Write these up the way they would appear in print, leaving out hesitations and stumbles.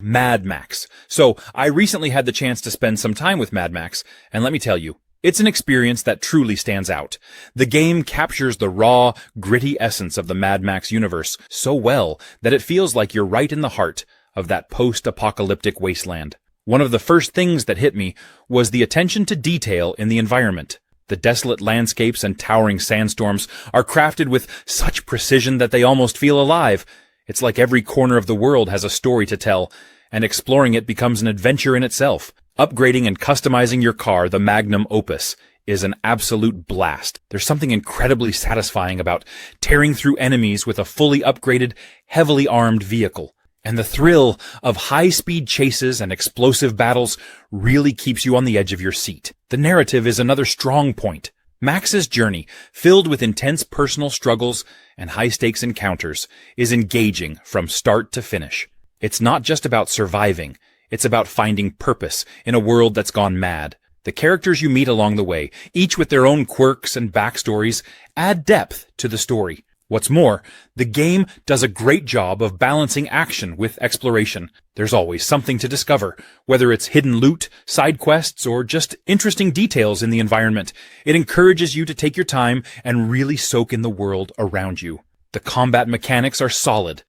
Mad Max. So, I recently had the chance to spend some time with Mad Max, and let me tell you, it's an experience that truly stands out. The game captures the raw, gritty essence of the Mad Max universe so well that it feels like you're right in the heart of that post-apocalyptic wasteland. One of the first things that hit me was the attention to detail in the environment. The desolate landscapes and towering sandstorms are crafted with such precision that they almost feel alive. It's like every corner of the world has a story to tell, and exploring it becomes an adventure in itself. Upgrading and customizing your car, the magnum opus, is an absolute blast. There's something incredibly satisfying about tearing through enemies with a fully upgraded, heavily armed vehicle. And the thrill of high-speed chases and explosive battles really keeps you on the edge of your seat. The narrative is another strong point. Max's journey, filled with intense personal struggles and high-stakes encounters, is engaging from start to finish. It's not just about surviving. It's about finding purpose in a world that's gone mad. The characters you meet along the way, each with their own quirks and backstories, add depth to the story. What's more, the game does a great job of balancing action with exploration. There's always something to discover, whether it's hidden loot, side quests, or just interesting details in the environment. It encourages you to take your time and really soak in the world around you. The combat mechanics are solid.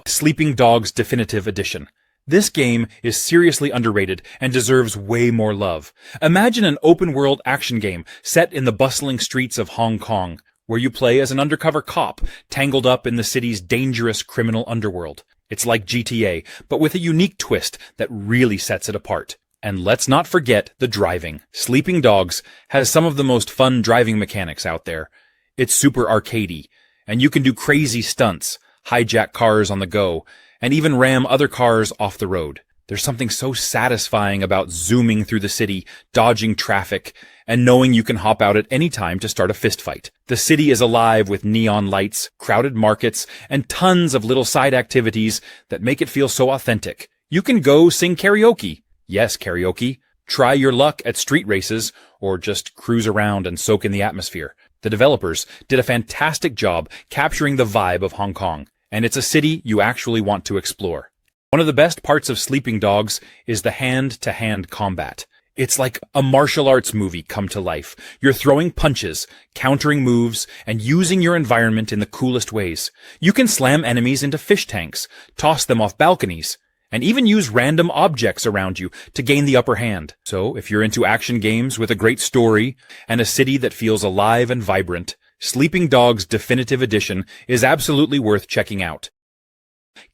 Sleeping Dogs Definitive Edition. This game is seriously underrated and deserves way more love. Imagine an open-world action game set in the bustling streets of Hong Kong, where you play as an undercover cop tangled up in the city's dangerous criminal underworld. It's like GTA, but with a unique twist that really sets it apart. And let's not forget the driving. Sleeping Dogs has some of the most fun driving mechanics out there. It's super arcadey, and you can do crazy stunts, hijack cars on the go, and even ram other cars off the road. There's something so satisfying about zooming through the city, dodging traffic, and knowing you can hop out at any time to start a fistfight. The city is alive with neon lights, crowded markets, and tons of little side activities that make it feel so authentic. You can go sing karaoke. Yes, karaoke. Try your luck at street races, or just cruise around and soak in the atmosphere. The developers did a fantastic job capturing the vibe of Hong Kong, and it's a city you actually want to explore. One of the best parts of Sleeping Dogs is the hand-to-hand combat. It's like a martial arts movie come to life. You're throwing punches, countering moves, and using your environment in the coolest ways. You can slam enemies into fish tanks, toss them off balconies, and even use random objects around you to gain the upper hand. So, if you're into action games with a great story and a city that feels alive and vibrant, Sleeping Dogs Definitive Edition is absolutely worth checking out.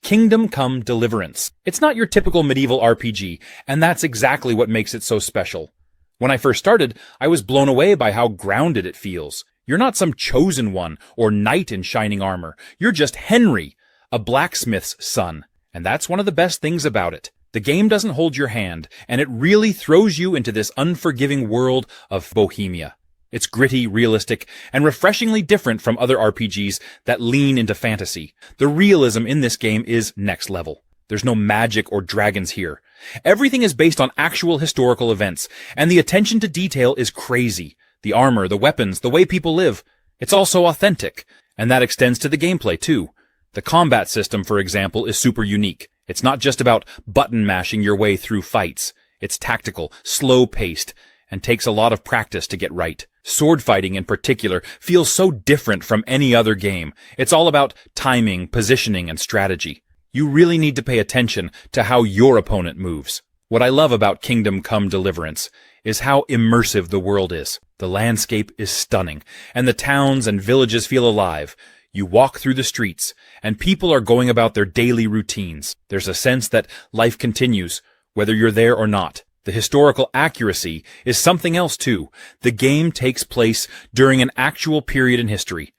Kingdom Come Deliverance. It's not your typical medieval RPG, and that's exactly what makes it so special. When I first started, I was blown away by how grounded it feels. You're not some chosen one or knight in shining armor. You're just Henry, a blacksmith's son. And that's one of the best things about it. The game doesn't hold your hand, and it really throws you into this unforgiving world of Bohemia. It's gritty, realistic, and refreshingly different from other RPGs that lean into fantasy. The realism in this game is next level. There's no magic or dragons here. Everything is based on actual historical events, and the attention to detail is crazy. The armor, the weapons, the way people live. It's all so authentic, and that extends to the gameplay too. The combat system, for example, is super unique. It's not just about button mashing your way through fights. It's tactical, slow-paced, and takes a lot of practice to get right. Sword fighting in particular feels so different from any other game. It's all about timing, positioning, and strategy. You really need to pay attention to how your opponent moves. What I love about Kingdom Come Deliverance is how immersive the world is. The landscape is stunning, and the towns and villages feel alive. You walk through the streets, and people are going about their daily routines. There's a sense that life continues, whether you're there or not. The historical accuracy is something else too. The game takes place during an actual period in history.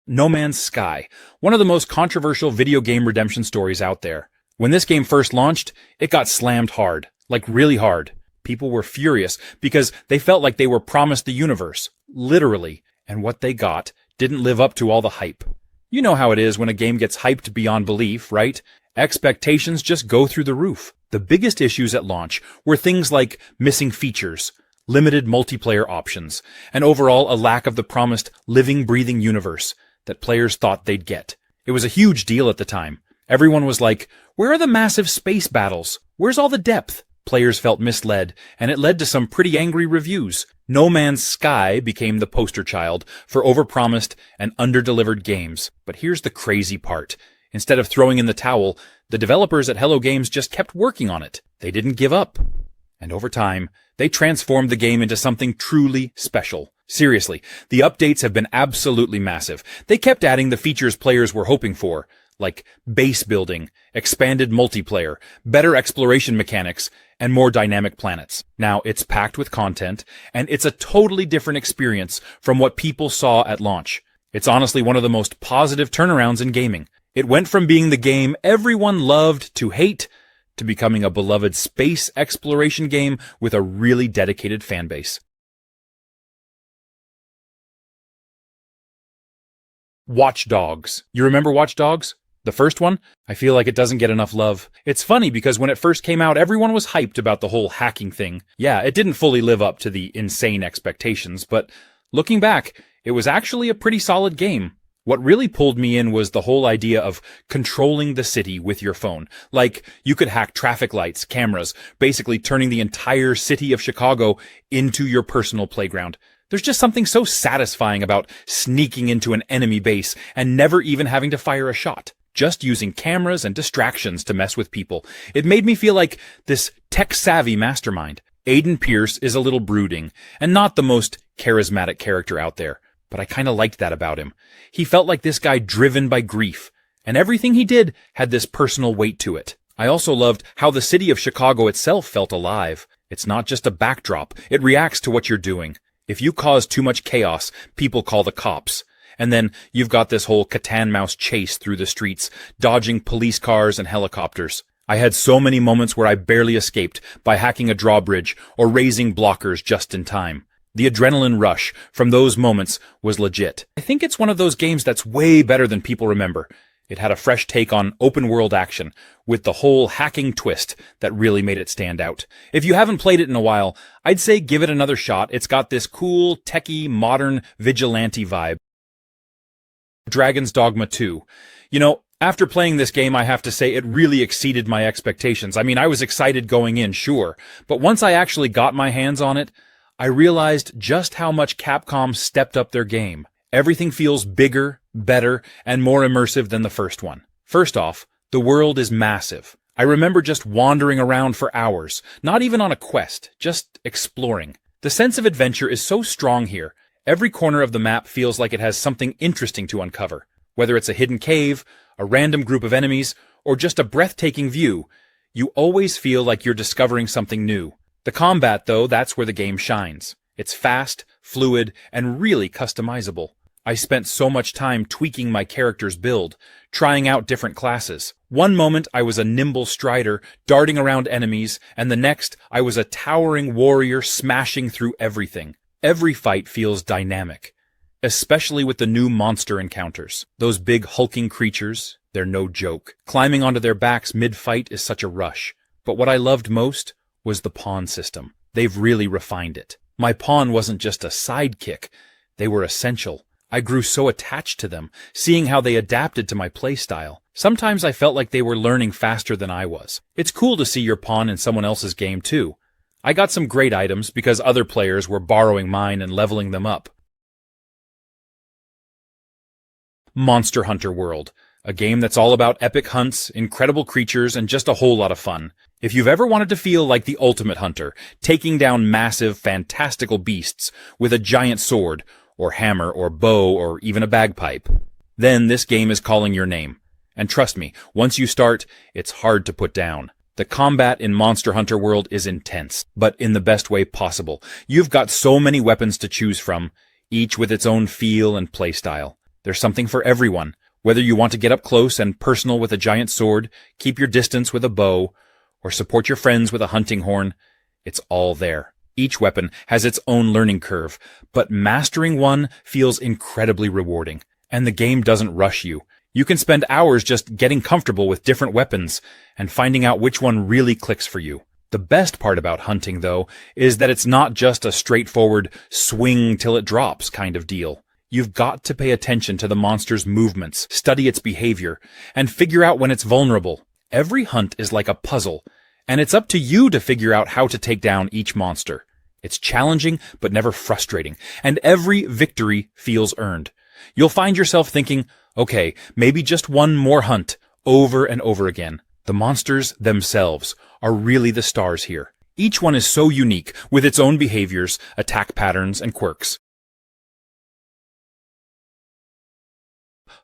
No Man's Sky, one of the most controversial video game redemption stories out there. When this game first launched, it got slammed hard, like really hard. People were furious because they felt like they were promised the universe, literally, and what they got didn't live up to all the hype. You know how it is when a game gets hyped beyond belief, right? Expectations just go through the roof. The biggest issues at launch were things like missing features, limited multiplayer options, and overall a lack of the promised living, breathing universe. that players thought they'd get. It was a huge deal at the time. Everyone was like, where are the massive space battles? Where's all the depth? Players felt misled, and it led to some pretty angry reviews. No Man's Sky became the poster child for overpromised and underdelivered games. But here's the crazy part. Instead of throwing in the towel, the developers at Hello Games just kept working on it. They didn't give up. And over time, they transformed the game into something truly special. Seriously, the updates have been absolutely massive. They kept adding the features players were hoping for, like base building, expanded multiplayer, better exploration mechanics, and more dynamic planets. Now, it's packed with content, and it's a totally different experience from what people saw at launch. It's honestly one of the most positive turnarounds in gaming. It went from being the game everyone loved to hate, to becoming a beloved space exploration game with a really dedicated fanbase. Watch Dogs. You remember Watch Dogs? The first one? I feel like it doesn't get enough love. It's funny because when it first came out, everyone was hyped about the whole hacking thing. Yeah, it didn't fully live up to the insane expectations, but looking back, it was actually a pretty solid game. What really pulled me in was the whole idea of controlling the city with your phone. Like, you could hack traffic lights, cameras, basically turning the entire city of Chicago into your personal playground. There's just something so satisfying about sneaking into an enemy base and never even having to fire a shot. Just using cameras and distractions to mess with people. It made me feel like this tech-savvy mastermind. Aiden Pierce is a little brooding, and not the most charismatic character out there, but I kinda liked that about him. He felt like this guy driven by grief, and everything he did had this personal weight to it. I also loved how the city of Chicago itself felt alive. It's not just a backdrop, it reacts to what you're doing. If you cause too much chaos, people call the cops. And then you've got this whole cat-and-mouse chase through the streets, dodging police cars and helicopters. I had so many moments where I barely escaped by hacking a drawbridge or raising blockers just in time. The adrenaline rush from those moments was legit. I think it's one of those games that's way better than people remember. It had a fresh take on open-world action, with the whole hacking twist that really made it stand out. If you haven't played it in a while, I'd say give it another shot. It's got this cool, techie, modern, vigilante vibe. Dragon's Dogma 2. You know, after playing this game, I have to say it really exceeded my expectations. I mean, I was excited going in, sure, but once I actually got my hands on it, I realized just how much Capcom stepped up their game. Everything feels bigger, better, and more immersive than the first one. First off, the world is massive. I remember just wandering around for hours, not even on a quest, just exploring. The sense of adventure is so strong here. Every corner of the map feels like it has something interesting to uncover. Whether it's a hidden cave, a random group of enemies, or just a breathtaking view, you always feel like you're discovering something new. The combat, though, that's where the game shines. It's fast, fluid, and really customizable. I spent so much time tweaking my character's build, trying out different classes. One moment I was a nimble strider, darting around enemies, and the next I was a towering warrior smashing through everything. Every fight feels dynamic, especially with the new monster encounters. Those big hulking creatures, they're no joke. Climbing onto their backs mid-fight is such a rush. But what I loved most was the pawn system. They've really refined it. My pawn wasn't just a sidekick, they were essential. I grew so attached to them, seeing how they adapted to my playstyle. Sometimes I felt like they were learning faster than I was. It's cool to see your pawn in someone else's game too. I got some great items because other players were borrowing mine and leveling them up. Monster Hunter World, a game that's all about epic hunts, incredible creatures, and just a whole lot of fun. If you've ever wanted to feel like the ultimate hunter, taking down massive, fantastical beasts with a giant sword, or hammer, or bow, or even a bagpipe, then this game is calling your name. And trust me, once you start, it's hard to put down. The combat in Monster Hunter World is intense, but in the best way possible. You've got so many weapons to choose from, each with its own feel and playstyle. There's something for everyone. Whether you want to get up close and personal with a giant sword, keep your distance with a bow, or support your friends with a hunting horn, it's all there. Each weapon has its own learning curve, but mastering one feels incredibly rewarding. And the game doesn't rush you. You can spend hours just getting comfortable with different weapons and finding out which one really clicks for you. The best part about hunting, though, is that it's not just a straightforward swing till it drops kind of deal. You've got to pay attention to the monster's movements, study its behavior, and figure out when it's vulnerable. Every hunt is like a puzzle, and it's up to you to figure out how to take down each monster. It's challenging, but never frustrating, and every victory feels earned. You'll find yourself thinking, okay, maybe just one more hunt, over and over again. The monsters themselves are really the stars here. Each one is so unique, with its own behaviors, attack patterns, and quirks.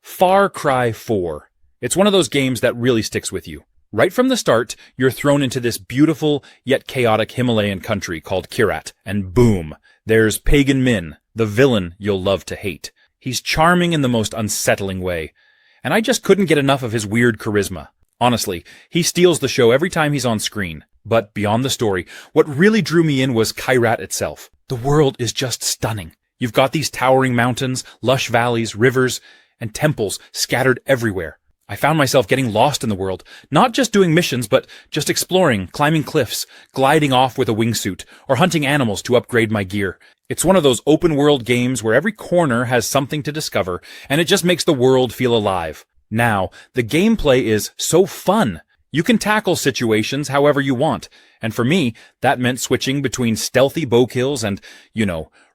Far Cry 4. It's one of those games that really sticks with you. Right from the start, you're thrown into this beautiful yet chaotic Himalayan country called Kyrat, and boom, there's Pagan Min, the villain you'll love to hate. He's charming in the most unsettling way, and I just couldn't get enough of his weird charisma. Honestly, he steals the show every time he's on screen. But beyond the story, what really drew me in was Kyrat itself. The world is just stunning. You've got these towering mountains, lush valleys, rivers, and temples scattered everywhere. I found myself getting lost in the world, not just doing missions, but just exploring, climbing cliffs, gliding off with a wingsuit, or hunting animals to upgrade my gear. It's one of those open-world games where every corner has something to discover, and it just makes the world feel alive. Now, the gameplay is so fun. You can tackle situations however you want, and for me, that meant switching between stealthy bow kills and,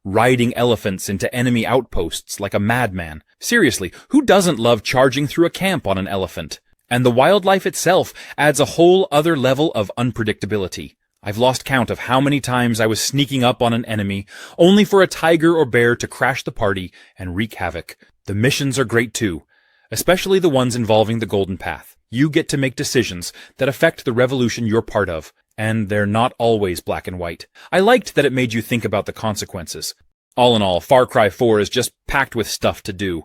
riding elephants into enemy outposts like a madman. Seriously, who doesn't love charging through a camp on an elephant? And the wildlife itself adds a whole other level of unpredictability. I've lost count of how many times I was sneaking up on an enemy, only for a tiger or bear to crash the party and wreak havoc. The missions are great too, especially the ones involving the Golden Path. You get to make decisions that affect the revolution you're part of, and they're not always black and white. I liked that it made you think about the consequences. All in all, Far Cry 4 is just packed with stuff to do.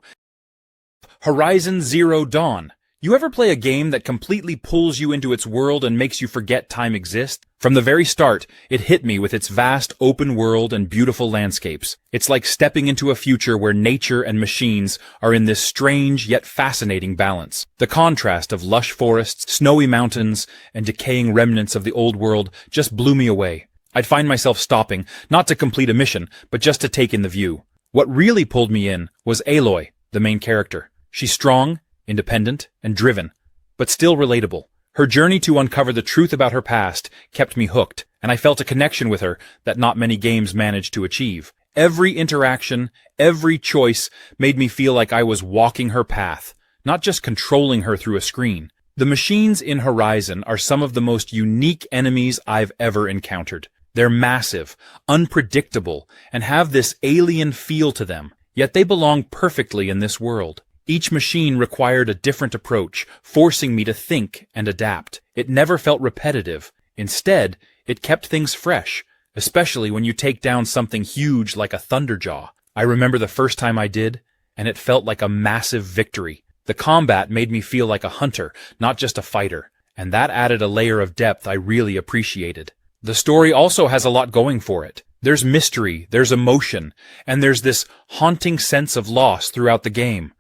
Horizon Zero Dawn. You ever play a game that completely pulls you into its world and makes you forget time exists? From the very start, it hit me with its vast open world and beautiful landscapes. It's like stepping into a future where nature and machines are in this strange yet fascinating balance. The contrast of lush forests, snowy mountains, and decaying remnants of the old world just blew me away. I'd find myself stopping, not to complete a mission, but just to take in the view. What really pulled me in was Aloy, the main character. She's strong, independent, and driven, but still relatable. Her journey to uncover the truth about her past kept me hooked, and I felt a connection with her that not many games manage to achieve. Every interaction, every choice made me feel like I was walking her path, not just controlling her through a screen. The machines in Horizon are some of the most unique enemies I've ever encountered. They're massive, unpredictable, and have this alien feel to them, yet they belong perfectly in this world. Each machine required a different approach, forcing me to think and adapt. It never felt repetitive. Instead, it kept things fresh, especially when you take down something huge like a Thunderjaw. I remember the first time I did, and it felt like a massive victory. The combat made me feel like a hunter, not just a fighter, and that added a layer of depth I really appreciated. The story also has a lot going for it. There's mystery, there's emotion, and there's this haunting sense of loss throughout the game.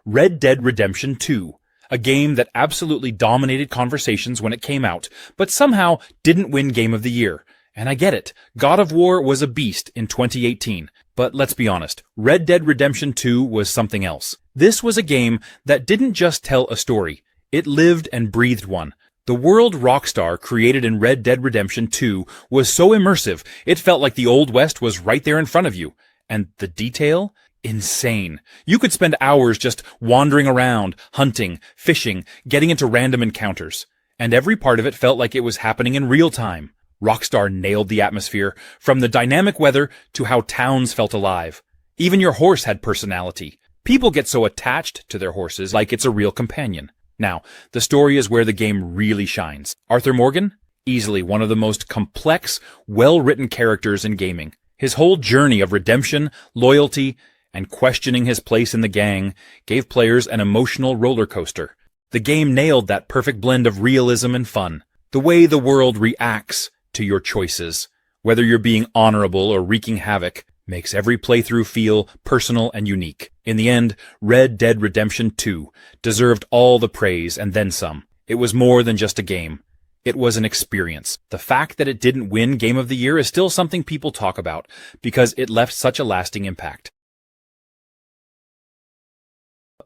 Red Dead Redemption 2, a game that absolutely dominated conversations when it came out, but somehow didn't win Game of the Year. And I get it, God of War was a beast in 2018, but let's be honest, Red Dead Redemption 2 was something else. This was a game that didn't just tell a story, it lived and breathed one. The world Rockstar created in Red Dead Redemption 2 was so immersive, it felt like the Old West was right there in front of you. And the detail? Insane. You could spend hours just wandering around, hunting, fishing, getting into random encounters. And every part of it felt like it was happening in real time. Rockstar nailed the atmosphere, from the dynamic weather to how towns felt alive. Even your horse had personality. People get so attached to their horses like it's a real companion. Now, the story is where the game really shines. Arthur Morgan? Easily one of the most complex, well-written characters in gaming. His whole journey of redemption, loyalty, and questioning his place in the gang gave players an emotional roller coaster. The game nailed that perfect blend of realism and fun. The way the world reacts to your choices, whether you're being honorable or wreaking havoc, makes every playthrough feel personal and unique. In the end, Red Dead Redemption 2 deserved all the praise and then some. It was more than just a game. It was an experience. The fact that it didn't win Game of the Year is still something people talk about, because it left such a lasting impact.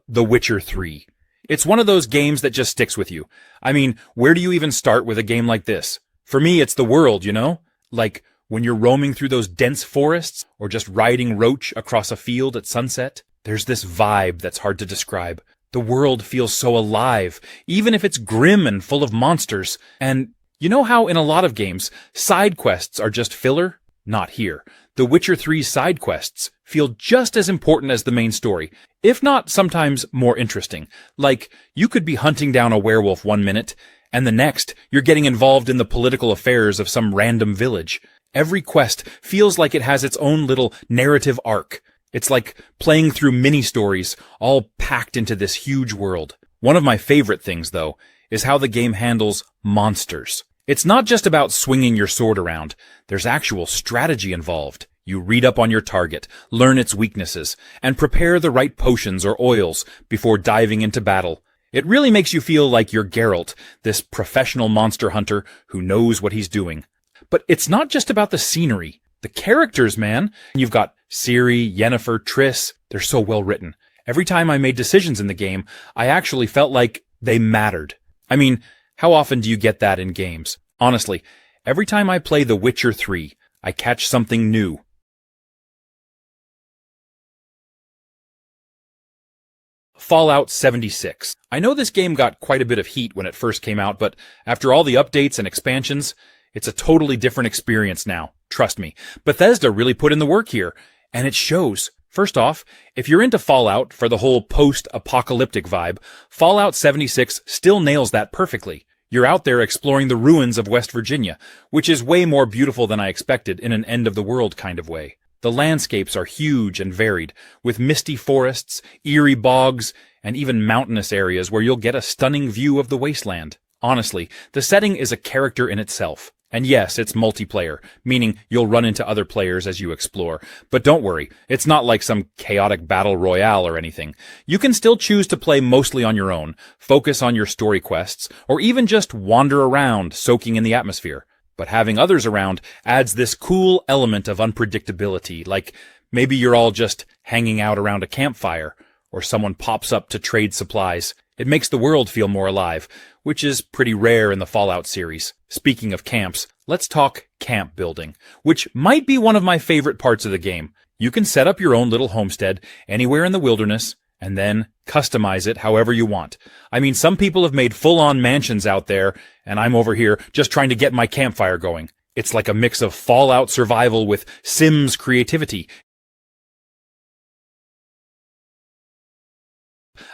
The Witcher 3. It's one of those games that just sticks with you. I mean, where do you even start with a game like this? For me, it's the world, you know? Like, when you're roaming through those dense forests, or just riding Roach across a field at sunset, there's this vibe that's hard to describe. The world feels so alive, even if it's grim and full of monsters. And you know how in a lot of games, side quests are just filler? Not here. The Witcher 3's side quests feel just as important as the main story, if not sometimes more interesting. Like, you could be hunting down a werewolf one minute, and the next, you're getting involved in the political affairs of some random village. Every quest feels like it has its own little narrative arc. It's like playing through mini-stories, all packed into this huge world. One of my favorite things, though, is how the game handles monsters. It's not just about swinging your sword around. There's actual strategy involved. You read up on your target, learn its weaknesses, and prepare the right potions or oils before diving into battle. It really makes you feel like you're Geralt, this professional monster hunter who knows what he's doing. But it's not just about the scenery. The characters, man. You've got Ciri, Yennefer, Triss. They're so well written. Every time I made decisions in the game, I actually felt like they mattered. I mean, how often do you get that in games? Honestly, every time I play The Witcher 3, I catch something new. Fallout 76. I know this game got quite a bit of heat when it first came out, but after all the updates and expansions, it's a totally different experience now. Trust me. Bethesda really put in the work here, and it shows. First off, if you're into Fallout for the whole post-apocalyptic vibe, Fallout 76 still nails that perfectly. You're out there exploring the ruins of West Virginia, which is way more beautiful than I expected in an end-of-the-world kind of way. The landscapes are huge and varied, with misty forests, eerie bogs, and even mountainous areas where you'll get a stunning view of the wasteland. Honestly, the setting is a character in itself. And yes, it's multiplayer, meaning you'll run into other players as you explore. But don't worry, it's not like some chaotic battle royale or anything. You can still choose to play mostly on your own, focus on your story quests, or even just wander around, soaking in the atmosphere. But having others around adds this cool element of unpredictability, like maybe you're all just hanging out around a campfire, or someone pops up to trade supplies. It makes the world feel more alive, which is pretty rare in the Fallout series. Speaking of camps, let's talk camp building, which might be one of my favorite parts of the game. You can set up your own little homestead anywhere in the wilderness, and then customize it however you want. I mean, some people have made full-on mansions out there, and I'm over here just trying to get my campfire going. It's like a mix of Fallout survival with Sims creativity.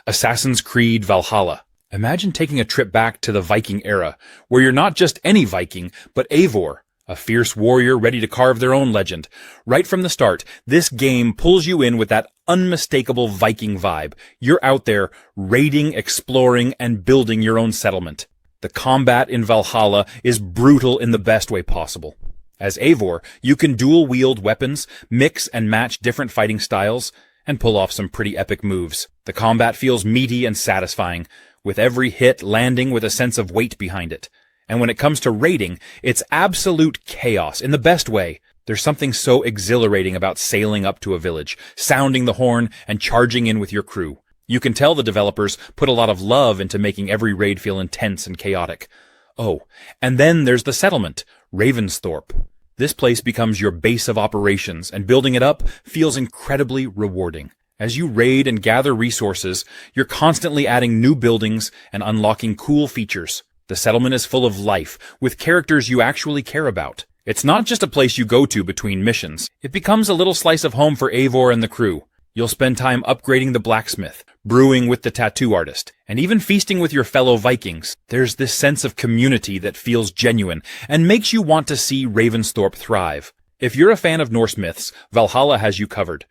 Assassin's Creed Valhalla. Imagine taking a trip back to the Viking era, where you're not just any Viking, but Eivor, a fierce warrior ready to carve their own legend. Right from the start, this game pulls you in with that unmistakable Viking vibe. You're out there raiding, exploring, and building your own settlement. The combat in Valhalla is brutal in the best way possible. As Eivor, you can dual-wield weapons, mix and match different fighting styles, and pull off some pretty epic moves. The combat feels meaty and satisfying, with every hit landing with a sense of weight behind it. And when it comes to raiding, it's absolute chaos in the best way. There's something so exhilarating about sailing up to a village, sounding the horn, and charging in with your crew. You can tell the developers put a lot of love into making every raid feel intense and chaotic. Oh, and then there's the settlement, Ravensthorpe. This place becomes your base of operations, and building it up feels incredibly rewarding. As you raid and gather resources, you're constantly adding new buildings and unlocking cool features. The settlement is full of life, with characters you actually care about. It's not just a place you go to between missions. It becomes a little slice of home for Eivor and the crew. You'll spend time upgrading the blacksmith, brewing with the tattoo artist, and even feasting with your fellow Vikings. There's this sense of community that feels genuine and makes you want to see Ravensthorpe thrive. If you're a fan of Norse myths, Valhalla has you covered.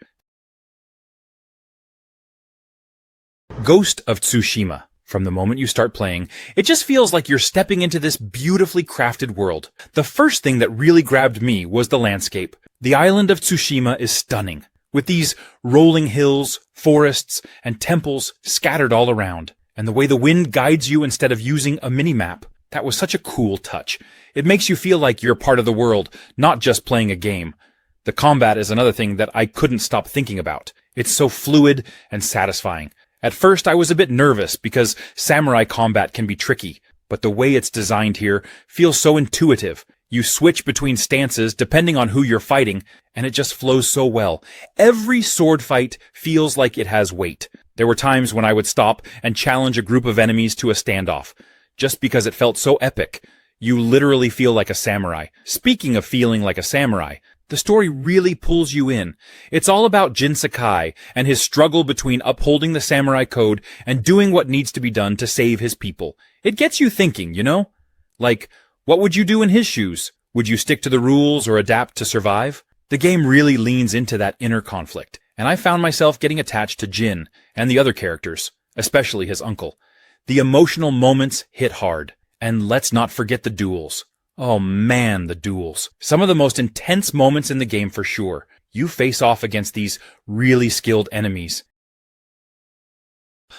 Ghost of Tsushima. From the moment you start playing, it just feels like you're stepping into this beautifully crafted world. The first thing that really grabbed me was the landscape. The island of Tsushima is stunning, with these rolling hills, forests, and temples scattered all around. And the way the wind guides you instead of using a mini-map, that was such a cool touch. It makes you feel like you're part of the world, not just playing a game. The combat is another thing that I couldn't stop thinking about. It's so fluid and satisfying. At first I was a bit nervous because samurai combat can be tricky, but the way it's designed here feels so intuitive. You switch between stances depending on who you're fighting, and it just flows so well. Every sword fight feels like it has weight. There were times when I would stop and challenge a group of enemies to a standoff, just because it felt so epic. You literally feel like a samurai. Speaking of feeling like a samurai, the story really pulls you in. It's all about Jin Sakai and his struggle between upholding the samurai code and doing what needs to be done to save his people. It gets you thinking, you know? Like, what would you do in his shoes? Would you stick to the rules or adapt to survive? The game really leans into that inner conflict, and I found myself getting attached to Jin and the other characters, especially his uncle. The emotional moments hit hard, and let's not forget the duels. Oh man, the duels. Some of the most intense moments in the game for sure. You face off against these really skilled enemies.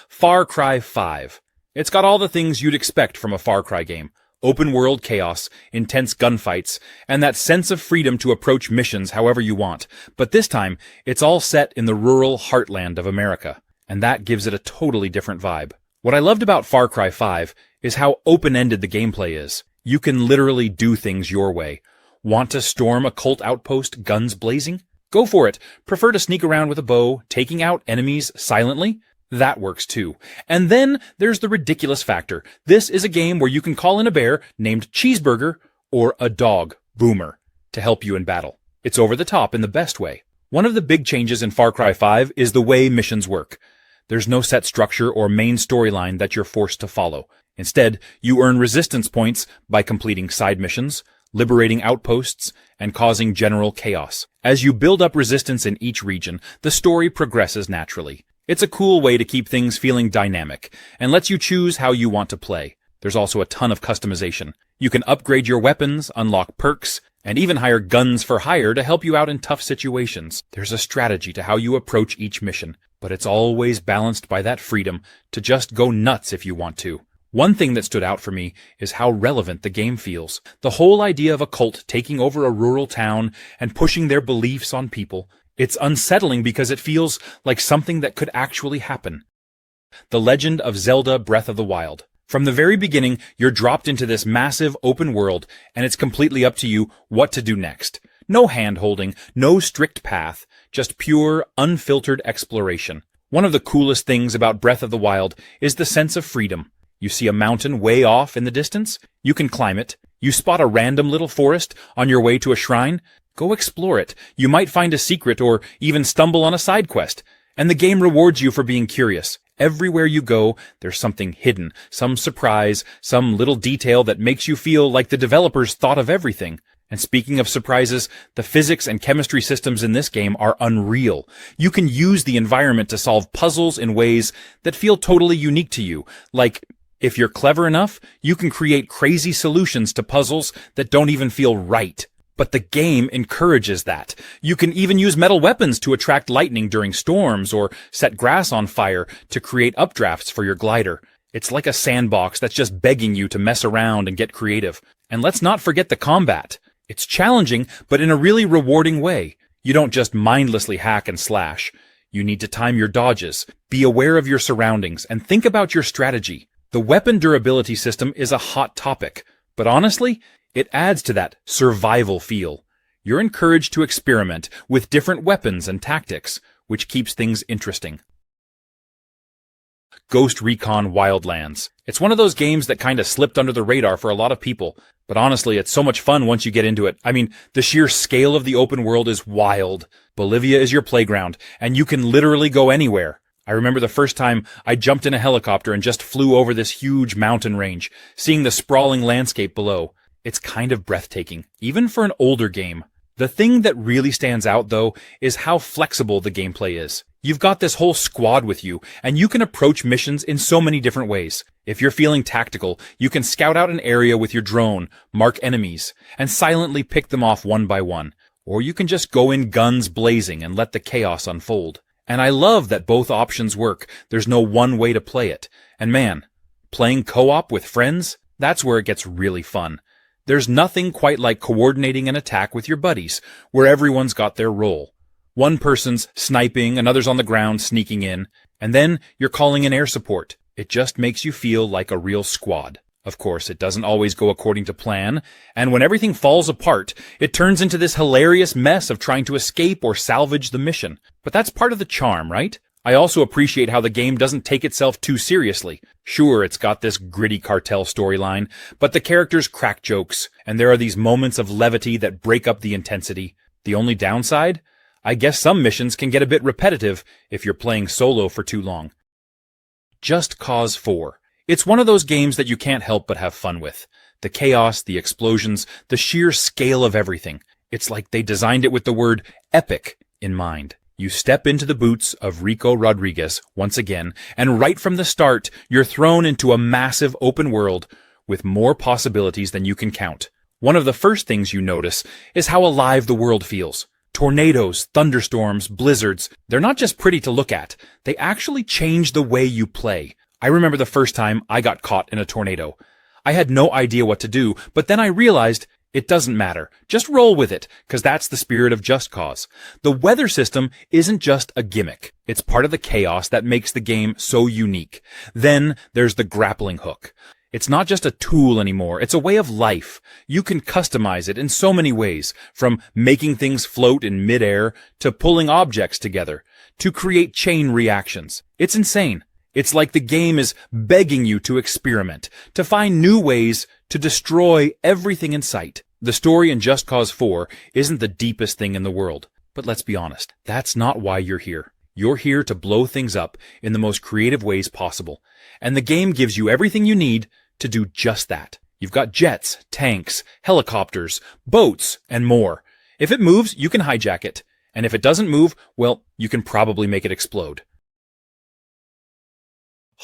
Far Cry 5. It's got all the things you'd expect from a Far Cry game. Open-world chaos, intense gunfights, and that sense of freedom to approach missions however you want. But this time, it's all set in the rural heartland of America, and that gives it a totally different vibe. What I loved about Far Cry 5 is how open-ended the gameplay is. You can literally do things your way. Want to storm a cult outpost, guns blazing? Go for it. Prefer to sneak around with a bow, taking out enemies silently? That works too. And then there's the ridiculous factor. This is a game where you can call in a bear named Cheeseburger or a dog, Boomer, to help you in battle. It's over the top in the best way. One of the big changes in Far Cry 5 is the way missions work. There's no set structure or main storyline that you're forced to follow. Instead, you earn resistance points by completing side missions, liberating outposts, and causing general chaos. As you build up resistance in each region, the story progresses naturally. It's a cool way to keep things feeling dynamic, and lets you choose how you want to play. There's also a ton of customization. You can upgrade your weapons, unlock perks, and even hire guns for hire to help you out in tough situations. There's a strategy to how you approach each mission, but it's always balanced by that freedom to just go nuts if you want to. One thing that stood out for me is how relevant the game feels. The whole idea of a cult taking over a rural town and pushing their beliefs on people. It's unsettling because it feels like something that could actually happen. The Legend of Zelda Breath of the Wild. From the very beginning, you're dropped into this massive open world, and it's completely up to you what to do next. No hand-holding, no strict path, just pure, unfiltered exploration. One of the coolest things about Breath of the Wild is the sense of freedom. You see a mountain way off in the distance? You can climb it. You spot a random little forest on your way to a shrine? Go explore it. You might find a secret or even stumble on a side quest. And the game rewards you for being curious. Everywhere you go, there's something hidden, some surprise, some little detail that makes you feel like the developers thought of everything. And speaking of surprises, the physics and chemistry systems in this game are unreal. You can use the environment to solve puzzles in ways that feel totally unique to you. Like, if you're clever enough, you can create crazy solutions to puzzles that don't even feel right. But the game encourages that. You can even use metal weapons to attract lightning during storms or set grass on fire to create updrafts for your glider. It's like a sandbox that's just begging you to mess around and get creative. And let's not forget the combat. It's challenging, but in a really rewarding way. You don't just mindlessly hack and slash. You need to time your dodges, be aware of your surroundings, and think about your strategy. The weapon durability system is a hot topic, but honestly, it adds to that survival feel. You're encouraged to experiment with different weapons and tactics, which keeps things interesting. Ghost Recon Wildlands. It's one of those games that kinda slipped under the radar for a lot of people, but honestly, it's so much fun once you get into it. I mean, the sheer scale of the open world is wild. Bolivia is your playground, and you can literally go anywhere. I remember the first time I jumped in a helicopter and just flew over this huge mountain range, seeing the sprawling landscape below. It's kind of breathtaking, even for an older game. The thing that really stands out, though, is how flexible the gameplay is. You've got this whole squad with you, and you can approach missions in so many different ways. If you're feeling tactical, you can scout out an area with your drone, mark enemies, and silently pick them off one by one. Or you can just go in guns blazing and let the chaos unfold. And I love that both options work. There's no one way to play it. And man, playing co-op with friends, that's where it gets really fun. There's nothing quite like coordinating an attack with your buddies, where everyone's got their role. One person's sniping, another's on the ground sneaking in, and then you're calling in air support. It just makes you feel like a real squad. Of course, it doesn't always go according to plan, and when everything falls apart, it turns into this hilarious mess of trying to escape or salvage the mission. But that's part of the charm, right? I also appreciate how the game doesn't take itself too seriously. Sure, it's got this gritty cartel storyline, but the characters crack jokes, and there are these moments of levity that break up the intensity. The only downside? I guess some missions can get a bit repetitive if you're playing solo for too long. Just Cause 4. It's one of those games that you can't help but have fun with. The chaos, the explosions, the sheer scale of everything. It's like they designed it with the word epic in mind. You step into the boots of Rico Rodriguez once again, and right from the start, you're thrown into a massive open world with more possibilities than you can count. One of the first things you notice is how alive the world feels. Tornadoes, thunderstorms, blizzards, they're not just pretty to look at, they actually change the way you play. I remember the first time I got caught in a tornado. I had no idea what to do, but then I realized it doesn't matter. Just roll with it, because that's the spirit of Just Cause. The weather system isn't just a gimmick. It's part of the chaos that makes the game so unique. Then there's the grappling hook. It's not just a tool anymore, it's a way of life. You can customize it in so many ways, from making things float in midair, to pulling objects together, to create chain reactions. It's insane. It's like the game is begging you to experiment, to find new ways to destroy everything in sight. The story in Just Cause 4 isn't the deepest thing in the world, but let's be honest, that's not why you're here. You're here to blow things up in the most creative ways possible, and the game gives you everything you need to do just that. You've got jets, tanks, helicopters, boats, and more. If it moves, you can hijack it, and if it doesn't move, well, you can probably make it explode.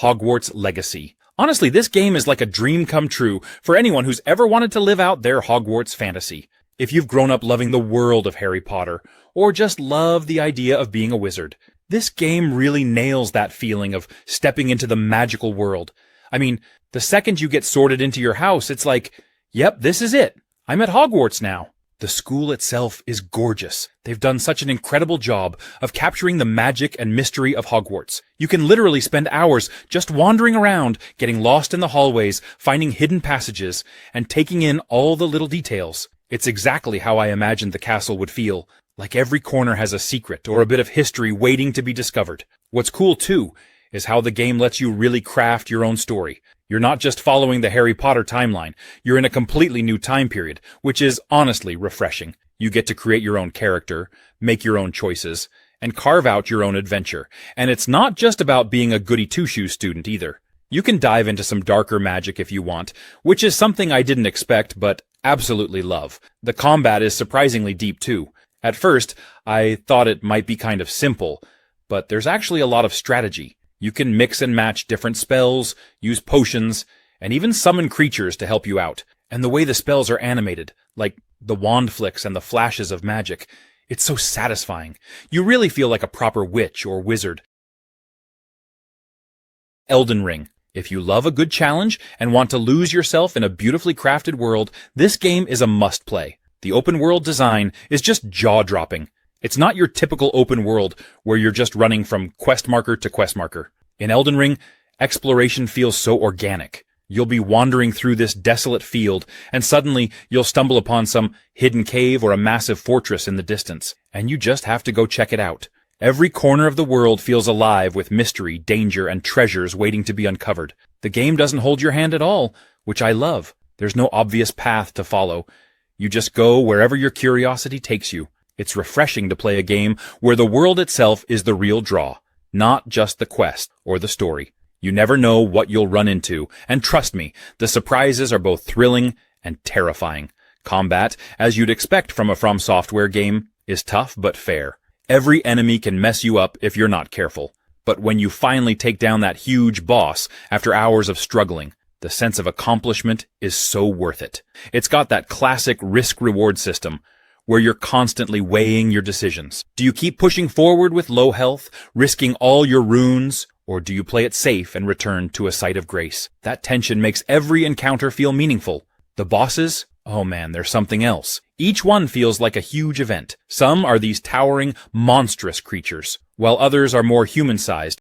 Hogwarts Legacy. Honestly, this game is like a dream come true for anyone who's ever wanted to live out their Hogwarts fantasy. If you've grown up loving the world of Harry Potter, or just love the idea of being a wizard, this game really nails that feeling of stepping into the magical world. I mean, the second you get sorted into your house, it's like, yep, this is it. I'm at Hogwarts now. The school itself is gorgeous. They've done such an incredible job of capturing the magic and mystery of Hogwarts. You can literally spend hours just wandering around, getting lost in the hallways, finding hidden passages, and taking in all the little details. It's exactly how I imagined the castle would feel, like every corner has a secret or a bit of history waiting to be discovered. What's cool, too, is how the game lets you really craft your own story. You're not just following the Harry Potter timeline, you're in a completely new time period, which is honestly refreshing. You get to create your own character, make your own choices, and carve out your own adventure. And it's not just about being a goody-two-shoes student either. You can dive into some darker magic if you want, which is something I didn't expect but absolutely love. The combat is surprisingly deep too. At first, I thought it might be kind of simple, but there's actually a lot of strategy. You can mix and match different spells, use potions, and even summon creatures to help you out. And the way the spells are animated, like the wand flicks and the flashes of magic, it's so satisfying. You really feel like a proper witch or wizard. Elden Ring. If you love a good challenge and want to lose yourself in a beautifully crafted world, this game is a must-play. The open world design is just jaw-dropping. It's not your typical open world where you're just running from quest marker to quest marker. In Elden Ring, exploration feels so organic. You'll be wandering through this desolate field, and suddenly you'll stumble upon some hidden cave or a massive fortress in the distance, and you just have to go check it out. Every corner of the world feels alive with mystery, danger, and treasures waiting to be uncovered. The game doesn't hold your hand at all, which I love. There's no obvious path to follow. You just go wherever your curiosity takes you. It's refreshing to play a game where the world itself is the real draw, not just the quest or the story. You never know what you'll run into, and trust me, the surprises are both thrilling and terrifying. Combat, as you'd expect from a From Software game, is tough but fair. Every enemy can mess you up if you're not careful. But when you finally take down that huge boss after hours of struggling, the sense of accomplishment is so worth it. It's got that classic risk-reward system, where you're constantly weighing your decisions. Do you keep pushing forward with low health, risking all your runes, or do you play it safe and return to a site of grace? That tension makes every encounter feel meaningful. The bosses? Oh man, there's something else. Each one feels like a huge event. Some are these towering, monstrous creatures, while others are more human-sized,